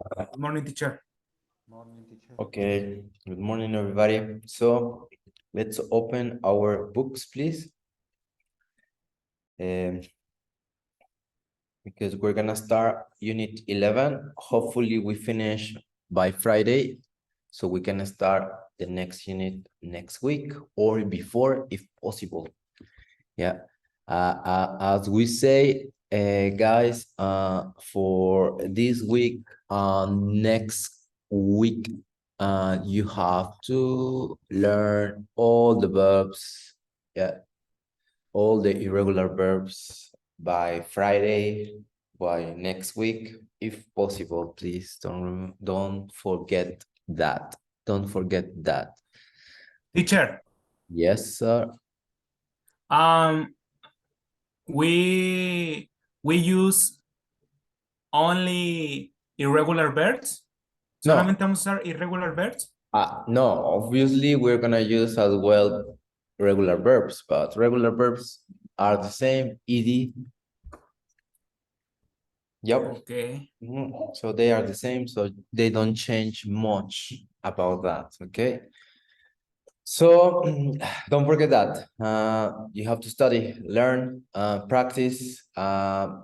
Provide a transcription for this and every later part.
Good morning, teacher. Morning, teacher. Okay, good morning, everybody. So let's open our books, please. Because we're gonna start Unit 11. Hopefully we finish by Friday, so we can start the next unit next week or before, if possible. Yeah. As we say, guys, for this week, next week, you have to learn all the verbs, yeah, all the irregular verbs by Friday, by next week, if possible. Please don't forget that. Don't forget that. Teacher, Yes, sir. we use only irregular verbs. No. Solamente vamos a usar irregular verbs. No, obviously we're gonna use as well regular verbs, but regular verbs are the same, ed. Yep. Okay. So they are the same, so they don't change much about that, okay? So don't forget that. You have to study, learn, practice,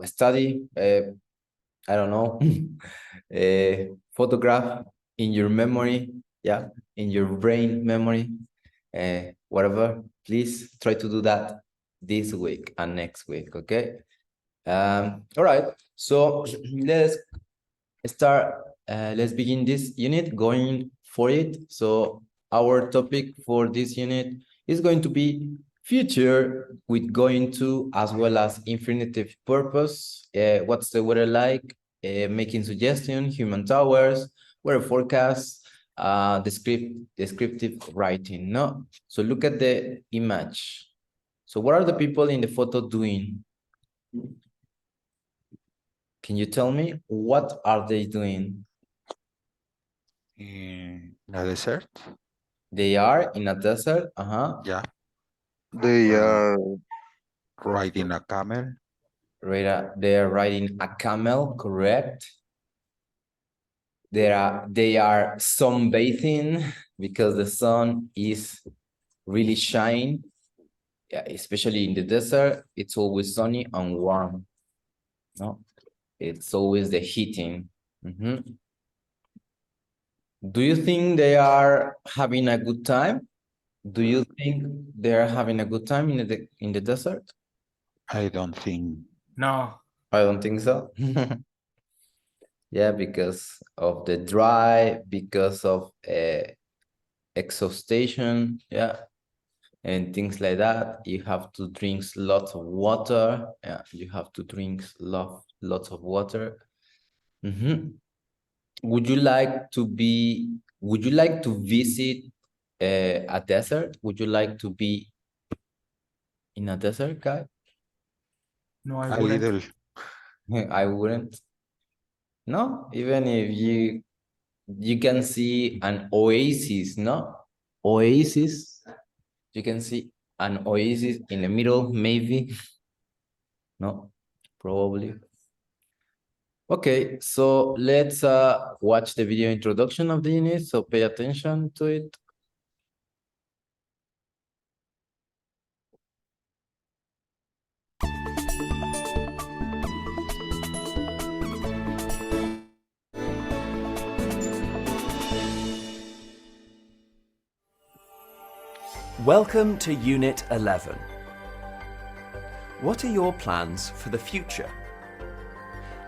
study, I don't know, photograph in your memory, yeah, in your brain memory, whatever. Please try to do that this week and next week, okay? All right, so let's start. Let's begin this unit, going for it. So our topic for this unit is going to be future with going to, as well as infinitive purpose. What's the weather like? Making suggestion, human towers, weather forecasts, descriptive writing. No, so look at the image. So what are the people in the photo doing? Can you tell me what are they doing? In a desert? They are in a desert. Yeah. They are Riding a camel? Right. They are riding a camel. Correct. They are sunbathing because the sun is really shining. Yeah, especially in the desert, it's always sunny and warm. No, it's always the heating. Do you think they are having a good time? Do you think they are having a good time in the desert? I don't think. No. I don't think so. Yeah, because of the dry, because of exhaustion, yeah, and things like that. You have to drink lots of water. Yeah, you have to drink lots of water. Would you like to visit a desert? Would you like to be in a desert, guy? No, I A wouldn't. little. I wouldn't. No, even if you can see an oasis, no? Oasis. You can see an oasis in the middle, maybe. No, probably. Okay, so let's watch the video introduction of the unit, so pay attention to it. Welcome to Unit 11. What are your plans for the future?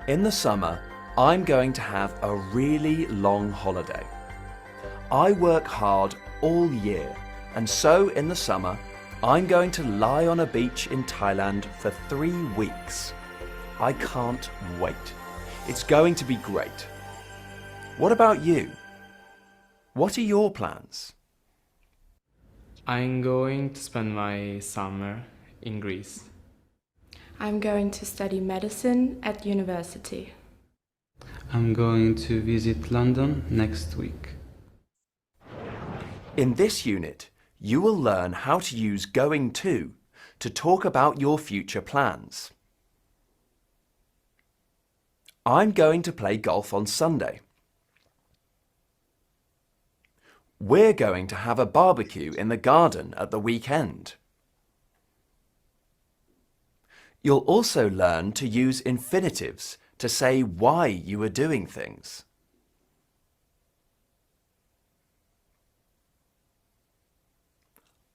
In the summer, I'm going to have a really long holiday. I work hard all year, and so in the summer, I'm going to lie on a beach in Thailand for 3 weeks. I can't wait. It's going to be great. What about you? What are your plans? I'm going to spend my summer in Greece. I'm going to study medicine at university. I'm going to visit London next week. In this unit, you will learn how to use going to talk about your future plans. I'm going to play golf on Sunday. We're going to have a barbecue in the garden at the weekend. You'll also learn to use infinitives to say why you are doing things.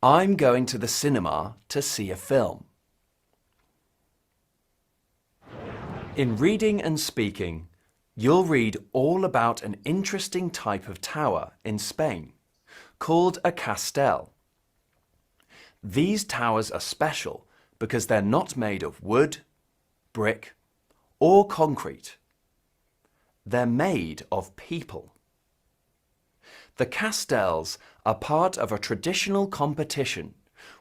I'm going to the cinema to see a film. In reading and speaking, you'll read all about an interesting type of tower in Spain called a castel. These towers are special because they're not made of wood, brick, or concrete. They're made of people. The castels are part of a traditional competition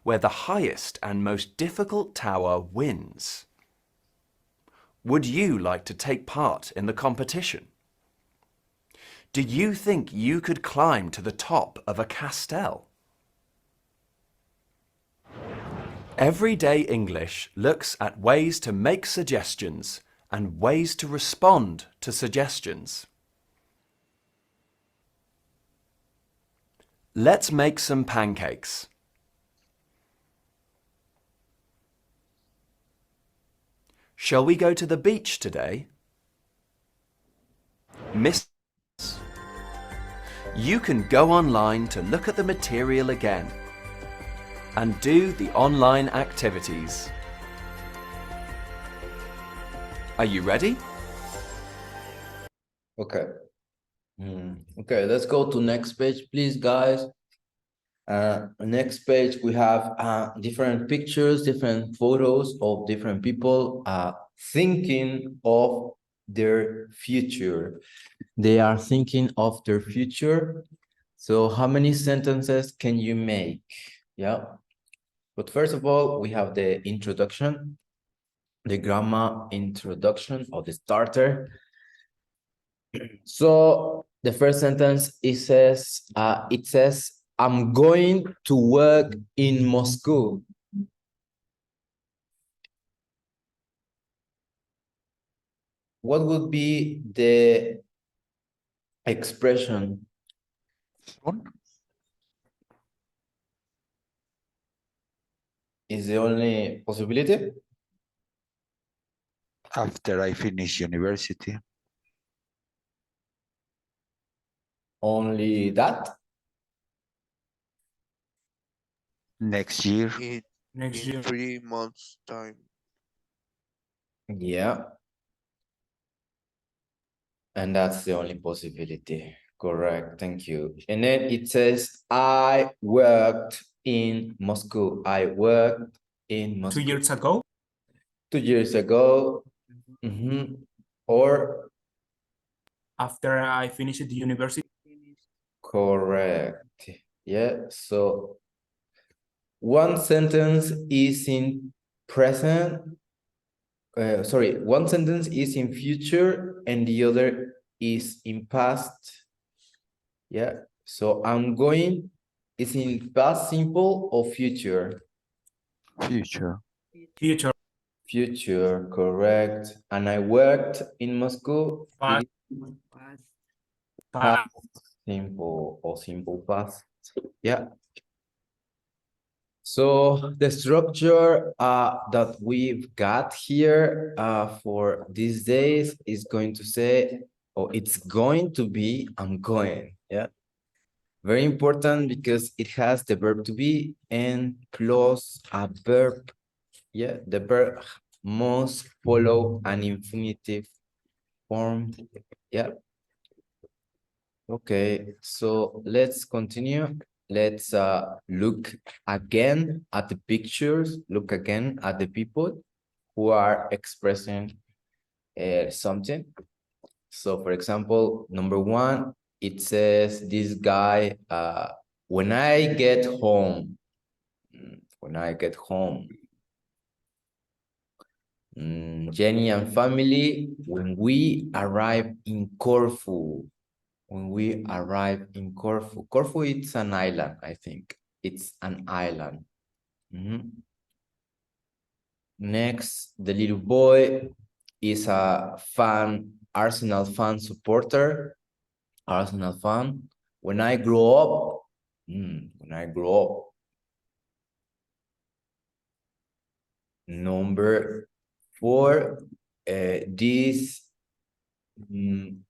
where the highest and most difficult tower wins. Would you like to take part in the competition? Do you think you could climb to the top of a castel? Everyday English looks at ways to make suggestions and ways to respond to suggestions. Let's make some pancakes. Shall we go to the beach today? Miss, you can go online to look at the material again and do the online activities. Are you ready? Okay. Okay, let's go to next page, please, guys. Next page, we have different pictures, different photos of different people thinking of their future. They are thinking of their future. So how many sentences can you make? Yeah. But first of all, we have the introduction, the grammar introduction or the starter. So the first sentence, it says, I'm going to work in Moscow. What would be the expression? Soon? Is the only possibility? After I finish university. Only that? Next year. Next In year. 3 months' time. Yeah. And that's the only possibility. Correct. Thank you. And then it says, I worked in Moscow. I worked in Moscow. 2 years ago. 2 years ago. Or After I finished the university. correct. Yeah. So one sentence is in present. One sentence is in future and the other is in past. Yeah. So I'm going is in past simple or future? Future. Future. Future, correct. And I worked in Moscow. Past. Past simple or simple past. Yeah. So the structure that we've got here for these days is going to say, or it's going to be, I'm going. Yeah. Very important because it has the verb to be and plus a verb. Yeah, the verb must follow an infinitive form. Yeah. Okay, so let's continue. Let's look again at the pictures, look again at the people who are expressing something. So for example, number 1, it says this guy, when I get home, Jenny and family, when we arrive in Corfu. Corfu, it's an island, I think. It's an island. Next, the little boy is a Arsenal fan supporter. Arsenal fan. When I grow up, When I grow up. Number 4, this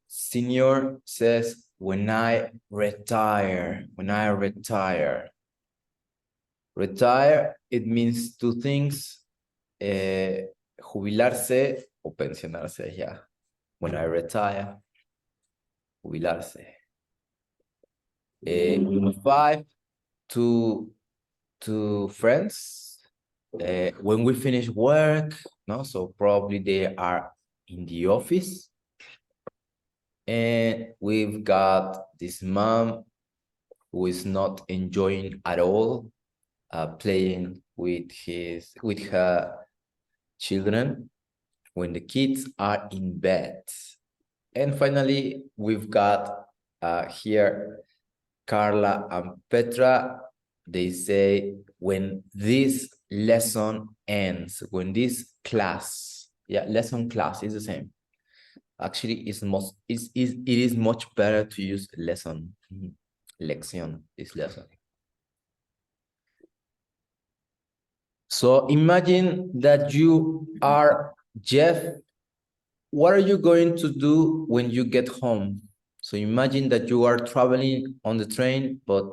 senior says, when I retire. Retire, it means two things, jubilarse o pensionarse, yeah. When I retire, jubilarse. Number 5, to friends, when we finish work, no, so probably they are in the office. And we've got this mom who is not enjoying at all playing with her children when the kids are in bed. And finally, we've got here Carla and Petra. They say, when this lesson ends, when this class, lesson class is the same. Actually, it is much better to use lesson. Lección is lesson. So imagine that you are Jeff. What are you going to do when you get home? So imagine that you are traveling on the train, but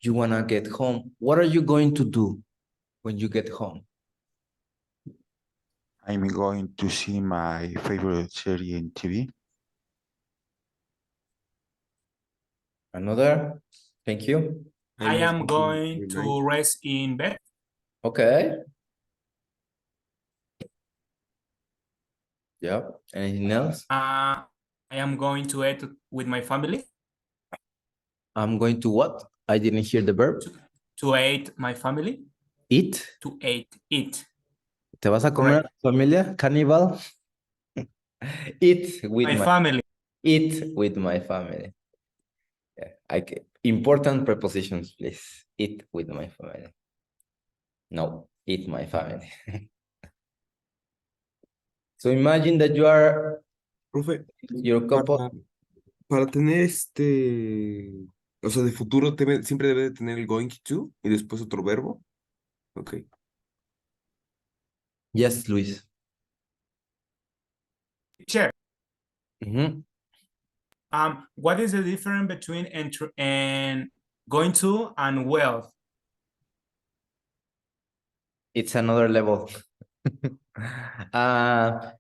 you want to get home. What are you going to do when you get home? I'm going to see my favorite series in TV. Another? Thank you. I am going to rest in bed. Okay. Yeah. Anything else? I am going to eat with my family. I'm going to what? I didn't hear the verb. To eat my family. Eat. To eat. ¿Te vas a comer a tu familia, cannibal? Eat with My family. Eat with my family. Yeah, important prepositions, please. Eat with my family. No, eat my family. So imagine that you are Profe, your couple. para tener o sea, de futuro siempre debe de tener el going to y después otro verbo. Ok. Yes, Luis. Sure. Mm-hmm. What is the difference between and going to and wealth? It's another level. But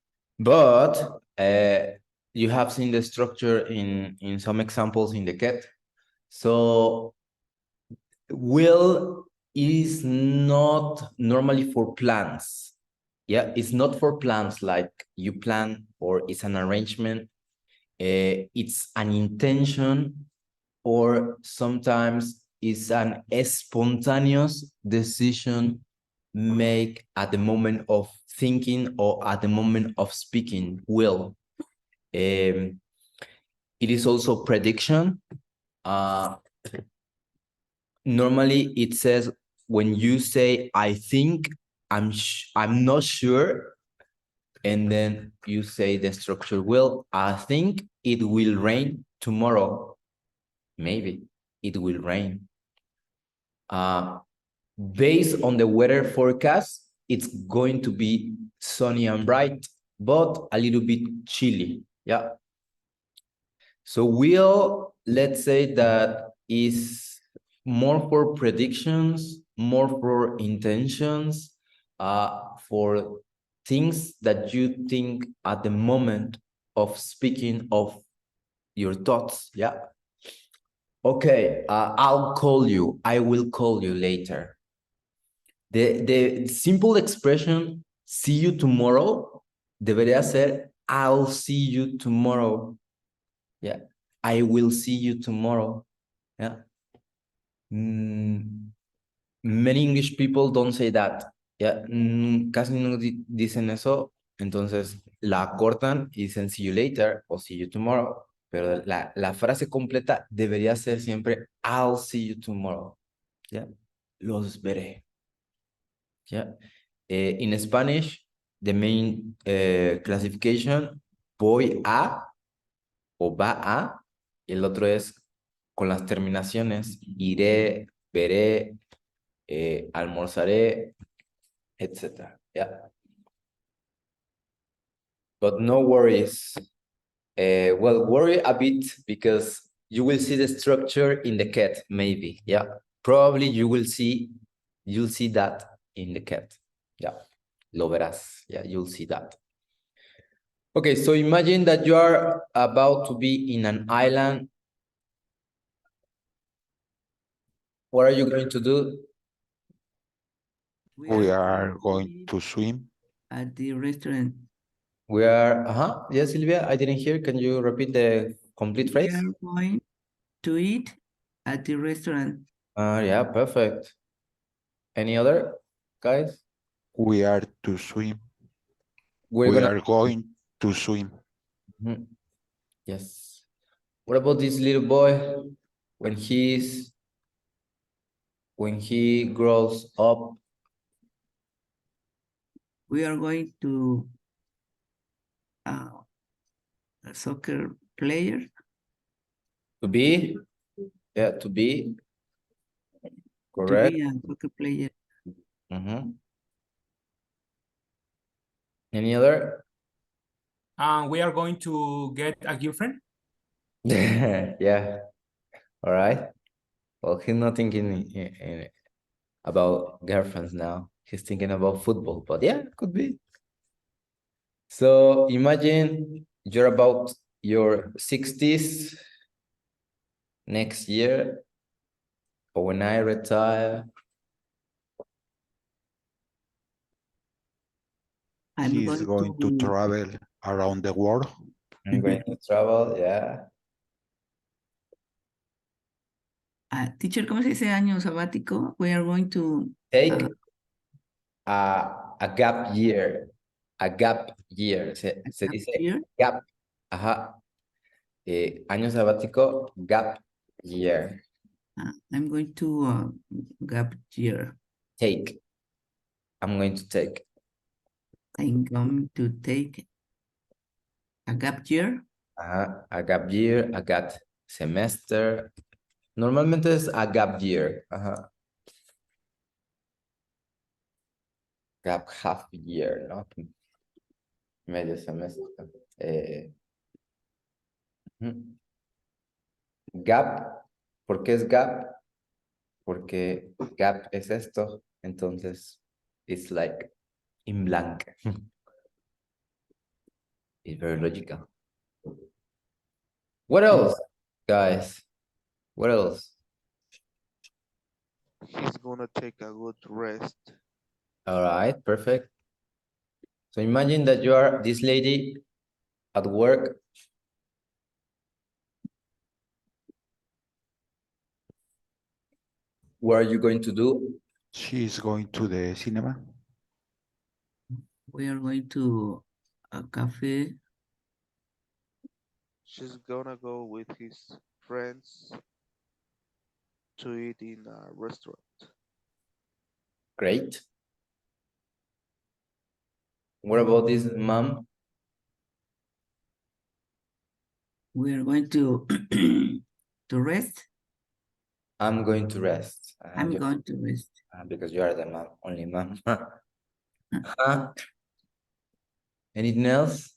you have seen the structure in some examples in the cat. So will is not normally for plans. Yeah, it's not for plans like you plan or it's an arrangement. It's an intention, or sometimes it's an spontaneous decision make at the moment of thinking or at the moment of speaking. Will. It is also prediction. Normally it says when you say I think, I'm not sure, and then you say the structure will. I think it will rain tomorrow. Maybe it will rain. Based on the weather forecast, it's going to be sunny and bright, but a little bit chilly. Yeah. So let's say that is more for predictions, more for intentions, for things that you think at the moment of speaking of your thoughts. Yeah. Okay, I'll call you. I will call you later. The simple expression, see you tomorrow, debería ser, I'll see you tomorrow. Yeah, I will see you tomorrow. Yeah. Many English people don't say that. Yeah, casi no dicen eso, entonces la cortan y dicen see you later o see you tomorrow. Pero la frase completa debería ser siempre I'll see you tomorrow. Yeah, los veré. Yeah. In Spanish, the main classification, voy a o va a, el otro es con las terminaciones iré, veré, almorzaré, etc. Yeah. But no worries. Well, worry a bit because you will see the structure in the cat, maybe. Yeah. Probably you'll see that in the cat. Yeah. Lo verás. Yeah, you'll see that. Okay, so imagine that you are about to be in an island. What are you going to do? We are going to swim. at the restaurant. We are, yes, Silvia, I didn't hear. Can you repeat the complete We phrase? are going to eat at the restaurant. Yeah, perfect. Any other, guys? We are to swim. We're We gonna. are going to swim. Mhm. Yes. What about this little boy when he grows up? We are going to a soccer player. To be? Yeah, to be. Correct. To be a soccer player. Mhm. Any other? We are going to get a girlfriend. Yeah. All right. Well, he's not thinking about girlfriends now. He's thinking about football, but yeah, it could be. So imagine you're about your 60s next year, or when I retire. I'm He's going to travel around the world. I'm going to travel, yeah. Teacher, ¿cómo se dice año sabático? We are going to Take a gap year. A gap year. Se dice year. gap. Ajá. Año sabático, gap year. I'm going to gap year. Take. I'm going to take. I'm going to take a gap year. A gap year, a gap semester. Normalmente es a gap year. Ajá. Gap half year, ¿no? Medio semestre. Gap. ¿Por qué es gap? Porque gap es esto. Entonces, it's like in blank. It's very logical. What else, guys? What else? He's gonna take a good rest. All right, perfect. So imagine that you are this lady at work. What are you going to do? She's going to the cinema. We are going to a cafe. She's gonna go with his friends to eat in a restaurant. Great. What about this mom? We are going to to rest. I'm going to rest. I'm going to rest. Because you are the mom, only mom. Huh? Anything else?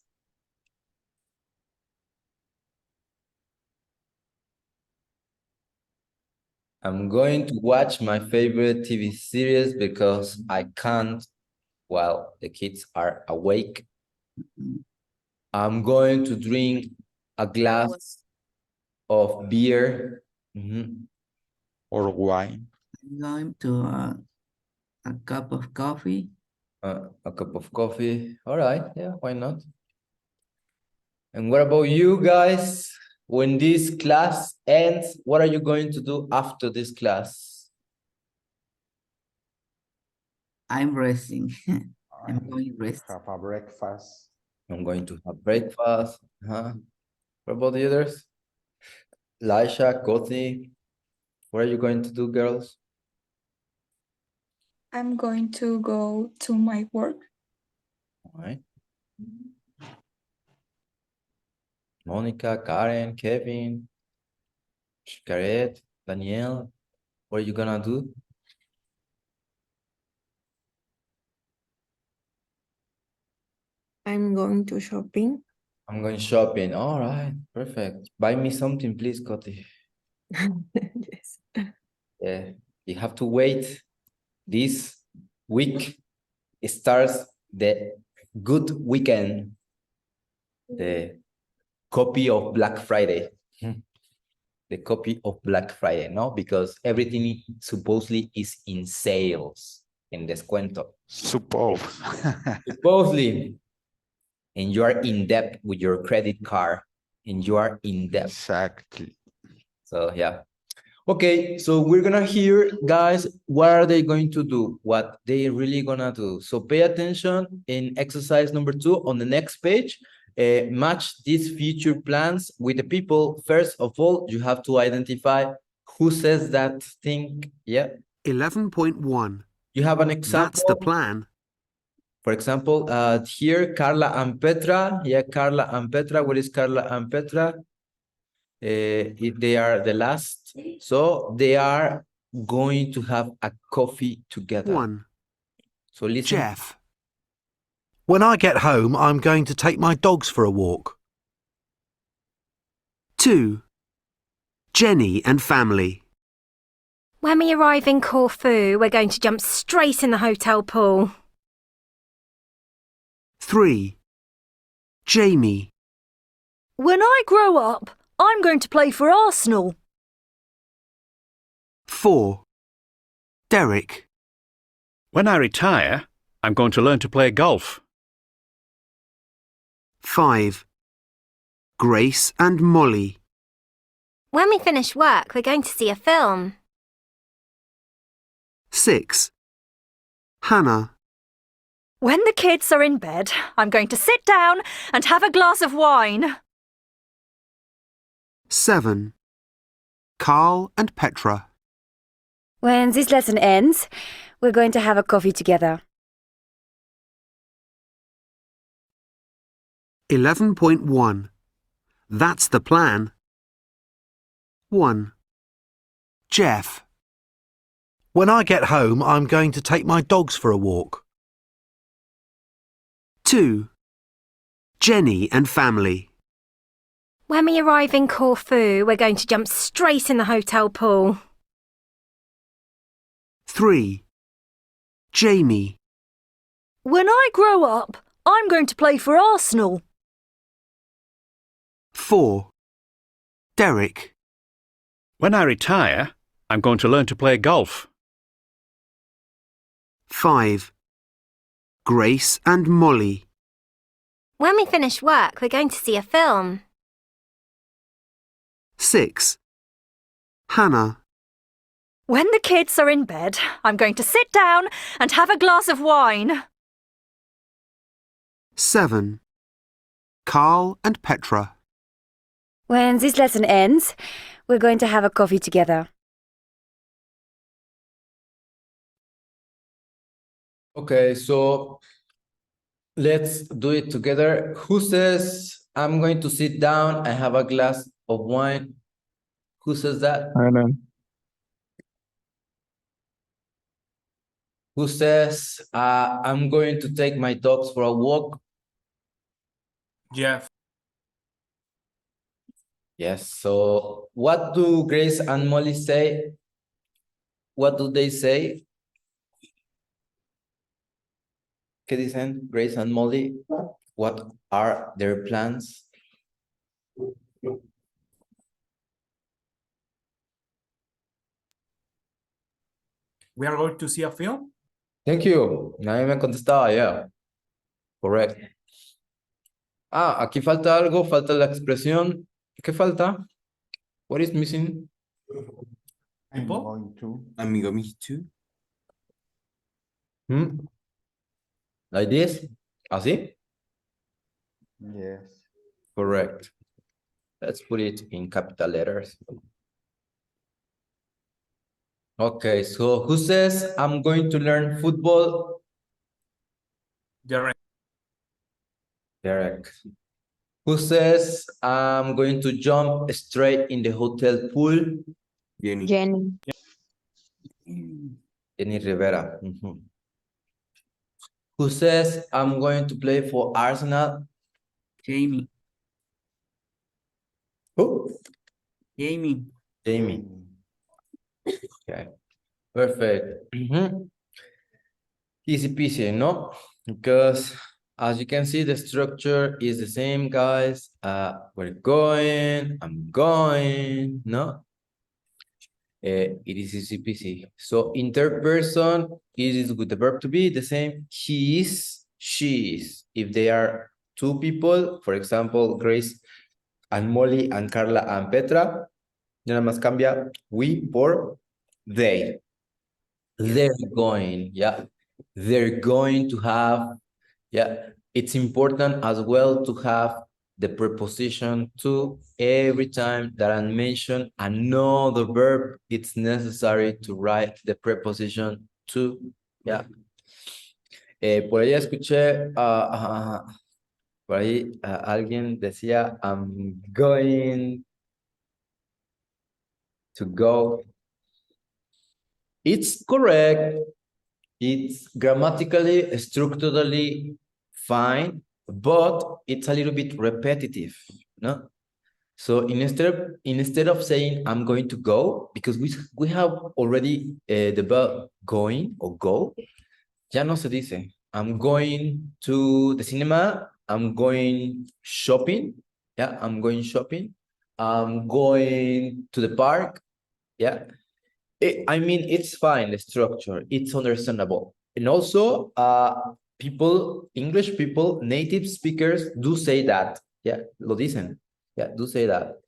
I'm going to watch my favorite TV series because I can't while the kids are awake. I'm going to drink a glass of beer. Or wine. I'm going to a cup of coffee. A cup of coffee. All right, yeah, why not? And what about you guys? When this class ends, what are you going to do after this class? I'm resting. I'm going to rest. Have a breakfast. I'm going to have breakfast. What about the others? Laisha, Kothi, what are you going to do, girls? I'm going to go to my work. All right. Monica, Karen, Kevin, Xcaret, Danielle, what are you gonna do? I'm going to shopping. I'm going shopping. All right, perfect. Buy me something, please, Coti. Yes. Yeah, you have to wait. This week starts the good weekend, the copy of Black Friday. The copy of Black Friday, no? Because everything supposedly is in sales, en descuento. Suppose. Supposedly, and you are in debt with your credit card, and you are in debt. Exactly. So yeah. Okay, so we're gonna hear, guys, what are they going to do? What they really gonna do? So pay attention in exercise number 2 on the next page. Match these future plans with the people. First of all, you have to identify who says that thing. Yeah. 11.1. You have an example. That's the plan. For example, here, Carla and Petra. Yeah, Carla and Petra. What is Carla and Petra? They are the last. So they are going to have a coffee together. 1. So listen. Jeff. When I get home, I'm going to take my dogs for a walk. 2. Jenny and family. When we arrive in Corfu, we're going to jump straight in the hotel pool. 3. Jamie. When I grow up, I'm going to play for Arsenal. 4. Derek. When I retire, I'm going to learn to play golf. 5. Grace and Molly. When we finish work, we're going to see a film. 6. Hannah. When the kids are in bed, I'm going to sit down and have a glass of wine. 7. Carl and Petra. When this lesson ends, we're going to have a coffee together. 11.1. That's the plan. 1. Jeff. When I get home, I'm going to take my dogs for a walk. 2. Jenny and family. When we arrive in Corfu, we're going to jump straight in the hotel pool. 3. Jamie. When I grow up, I'm going to play for Arsenal. 4. Derek. When I retire, I'm going to learn to play golf. 5. Grace and Molly. When we finish work, we're going to see a film. 6. Hannah. When the kids are in bed, I'm going to sit down and have a glass of wine. 7. Carl and Petra. When this lesson ends, we're going to have a coffee together. Okay, so let's do it together. Who says I'm going to sit down and have a glass of wine? Who says that? Who says I'm going to take my dogs for a walk? Jeff. Yes, so what do Grace and Molly say? What do they say? ¿Qué dicen Grace and Molly? What are their plans? We are going to see a film? Thank you. Nadie me contestaba, yeah. Correct. Ah, aquí falta algo, falta la expresión. ¿Qué falta? What is missing? I'm going to. Amigo, me too. Like this? ¿Así? Yes. Correct. Let's put it in capital letters. Okay, so who says I'm going to learn football? Derek. Derek. Who says I'm going to jump straight in the hotel pool? Jenny. Jenny. Jenny Rivera. Mhm. Who says I'm going to play for Arsenal? Jamie. Who? Jamie. Jamie. Okay, perfect. Easy peasy, no? Because as you can see, the structure is the same, guys. We're going, I'm going, no? It is easy peasy. So in third person, it is with the verb to be the same. He is, she is. If they are two people, for example, Grace and Molly and Carla and Petra, nada más cambia we por they. They're going, yeah. They're going to have, yeah. It's important as well to have the preposition to every time that I mention another verb, it's necessary to write the preposition to, yeah. Por ahí escuché, por ahí alguien decía, I'm going to go. It's correct. It's grammatically, structurally fine, but it's a little bit repetitive, no? So instead of saying I'm going to go, because we have already the verb going or go, ya no se dice I'm going to the cinema, I'm going shopping, yeah, I'm going shopping, I'm going to the park, yeah. I mean, it's fine, the structure, it's understandable. And also, English people, native speakers do say that. Yeah, lo dicen. Yeah, do say that.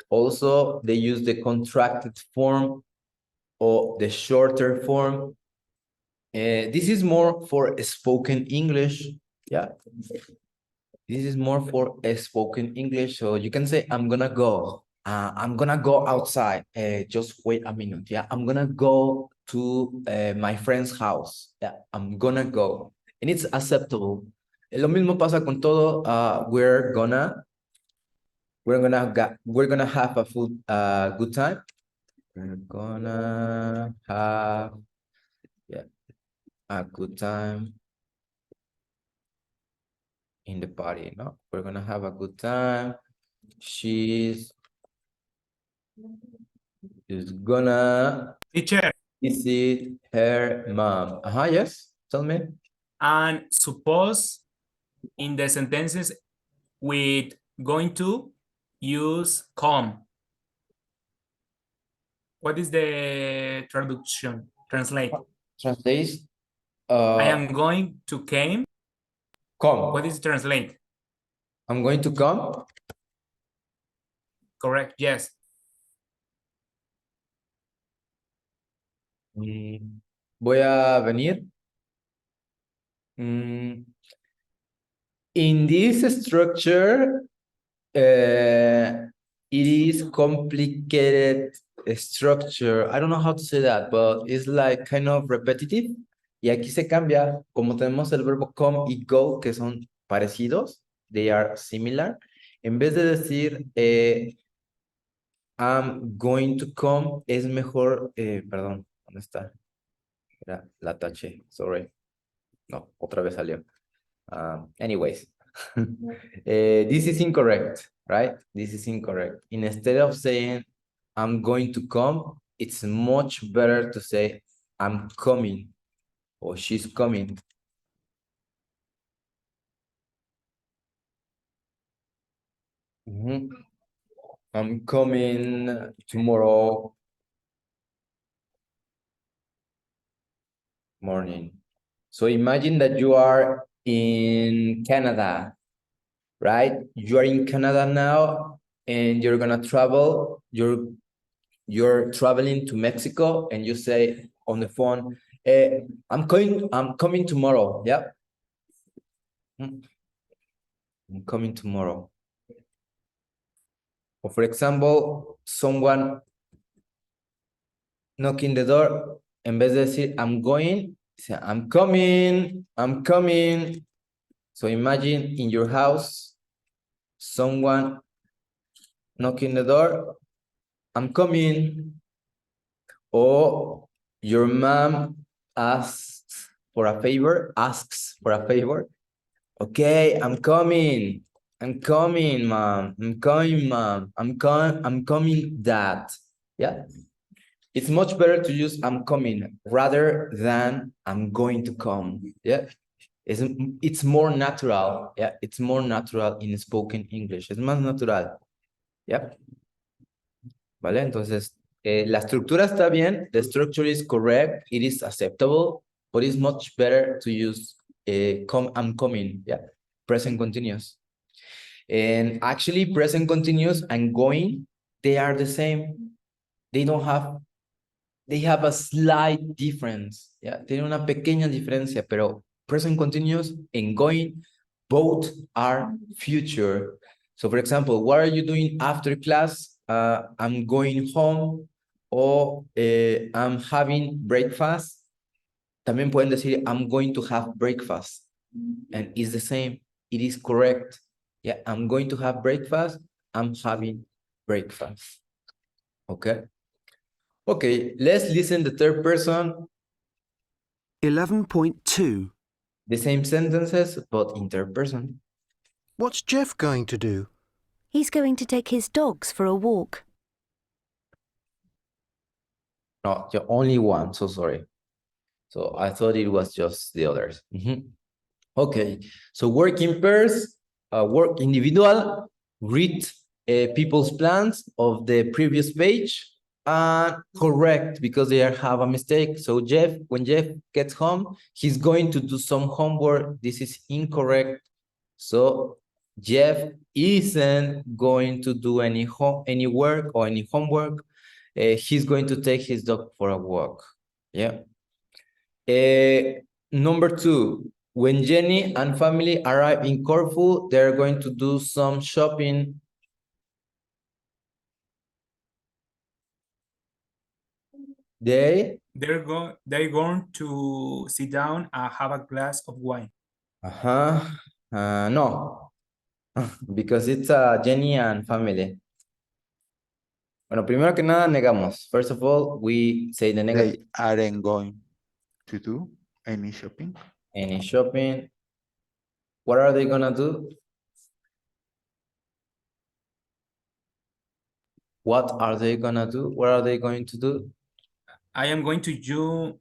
Also, they use the contracted form or the shorter form. This is more for spoken English. Yeah. This is more for spoken English. So you can say, I'm gonna go. I'm gonna go outside. Just wait a minute. Yeah, I'm gonna go to my friend's house. Yeah, I'm gonna go, and it's acceptable. Lo mismo pasa con todo. We're gonna have a good time. We're gonna have a good time in the party. No, we're gonna have a good time. She's gonna Teacher. visit her mom. Yes, tell me. And suppose in the sentences with going to, use come. What is the traduction? Translate. Translate. I am going to came. Come. What is translate? I'm going to come. Correct, yes. Voy a venir. In this structure, it is complicated structure. I don't know how to say that, but it's like kind of repetitive. Y aquí se cambia, como tenemos el verbo come y go, que son parecidos, they are similar. En vez de decir I'm going to come, es mejor, perdón, ¿dónde está? Era, la taché, sorry. No, otra vez salió. Anyways, this is incorrect, right? This is incorrect. Instead of saying I'm going to come, it's much better to say I'm coming or she's coming. I'm coming tomorrow morning. So imagine that you are in Canada, right? You are in Canada now and you're gonna travel. You're traveling to Mexico and you say on the phone, I'm coming tomorrow. Yeah. I'm coming tomorrow. Or for example, someone knocking the door, en vez de decir I'm going, say I'm coming. So imagine in your house, someone knocking the door, I'm coming. Or your mom asks for a favor, Okay, I'm coming. I'm coming, mom. I'm coming, mom. I'm coming, dad. Yeah. It's much better to use I'm coming rather than I'm going to come. Yeah. It's more natural. Yeah. It's more natural in spoken English. Es más natural. Yeah. ¿Vale? Entonces, la estructura está bien. The structure is correct. It is acceptable. But it's much better to use I'm coming. Yeah. Present continuous. And actually, present continuous and going, they are the same. They have a slight difference. Yeah. Tienen una pequeña diferencia, pero present continuous and going, both are future. So for example, what are you doing after class? I'm going home, or I'm having breakfast. También pueden decir, I'm going to have breakfast. And it's the same. It is correct. Yeah, I'm going to have breakfast. I'm having breakfast. Okay. Okay, let's listen the third person. 11.2. The same sentences, but in third person. What's Jeff going to do? He's going to take his dogs for a walk. No, only one, so sorry. So I thought it was just the others. Okay, so work in pairs, work individual, read people's plans of the previous page, and correct because they have a mistake. So when Jeff gets home, he's going to do some homework. This is incorrect. So Jeff isn't going to do any work or any homework. He's going to take his dog for a walk. Yeah. Number 2, when Jenny and family arrive in Corfu, they're going to do some shopping. They're going to sit down and have a glass of wine. No, because it's Jenny and family. Bueno, primero que nada, negamos. First of all, we say the negative. They aren't going to do any shopping. Any shopping. What are they gonna do? What are they gonna do? What are they going to do? I am going to you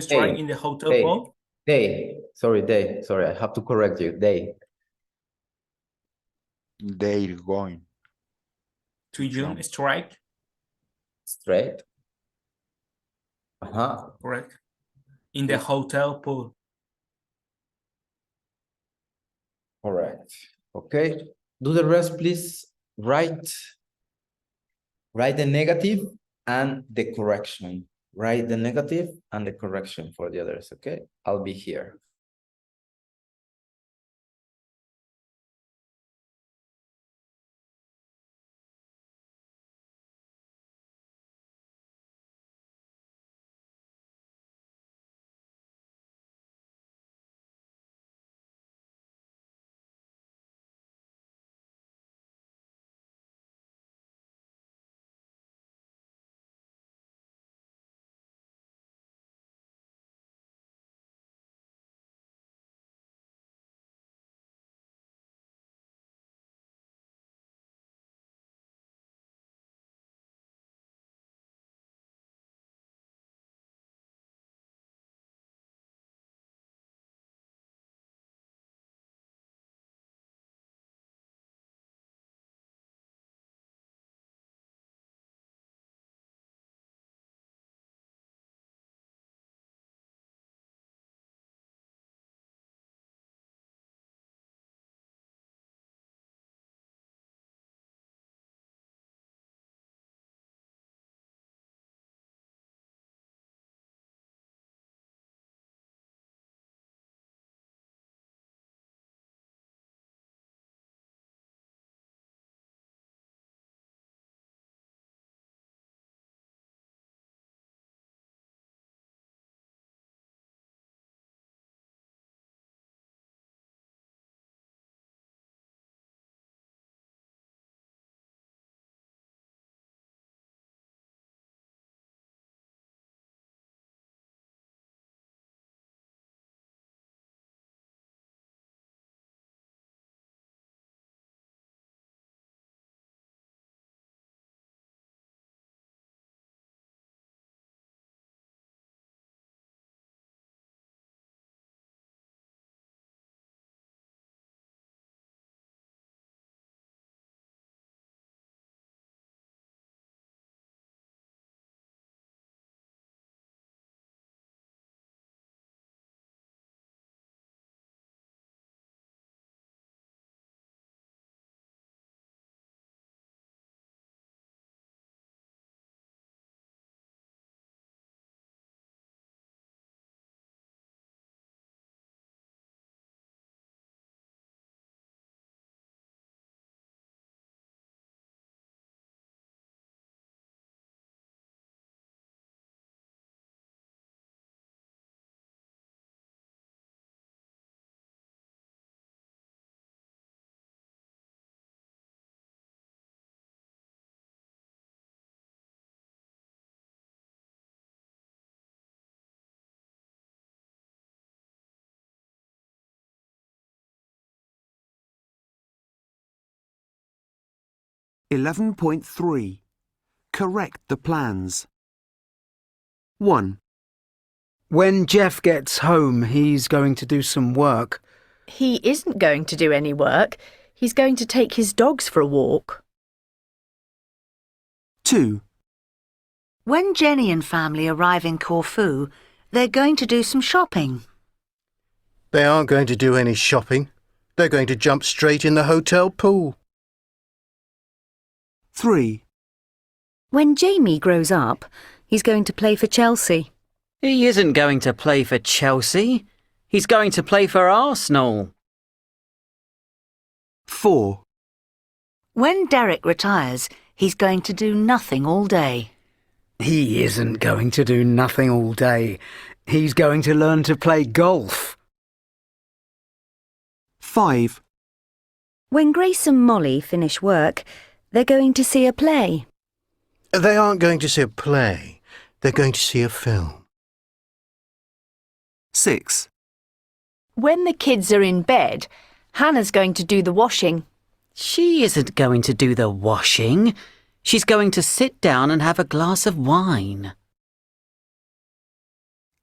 strike in the hotel pool. Sorry, I have to correct you. They're going to you strike. Straight. Correct. In the hotel pool. All right. Okay. Do the rest, please. Write the negative and the correction. Write the negative and the correction for the others. Okay. I'll be here. 11.3. Correct the plans. 1. When Jeff gets home, he's going to do some work. He isn't going to do any work. He's going to take his dogs for a walk. 2. When Jenny and family arrive in Corfu, they're going to do some shopping. They aren't going to do any shopping. They're going to jump straight in the hotel pool. 3. When Jamie grows up, he's going to play for Chelsea. He isn't going to play for Chelsea. He's going to play for Arsenal. 4. When Derek retires, he's going to do nothing all day. He isn't going to do nothing all day. He's going to learn to play golf. 5. When Grace and Molly finish work, they're going to see a play. They aren't going to see a play. They're going to see a film. 6. When the kids are in bed, Hannah's going to do the washing. She isn't going to do the washing. She's going to sit down and have a glass of wine.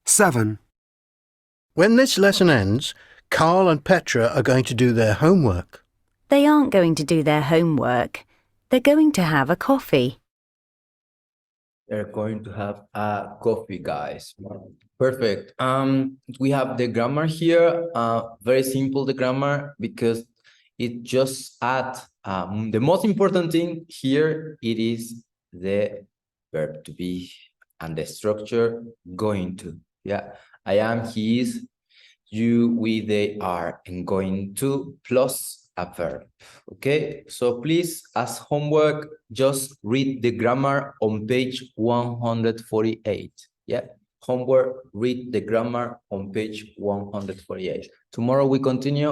7. When this lesson ends, Carl and Petra are going to do their homework. They aren't going to do their homework. They're going to have a coffee. They're going to have a coffee, guys. Perfect. We have the grammar here. Very simple, the grammar, because it just adds the most important thing here. It is the verb to be and the structure going to. Yeah, I am, he is, you, we, they are, and going to plus a verb. Okay, so please, as homework, just read the grammar on page 148. Yeah, homework, read the grammar on page 148. Tomorrow we continue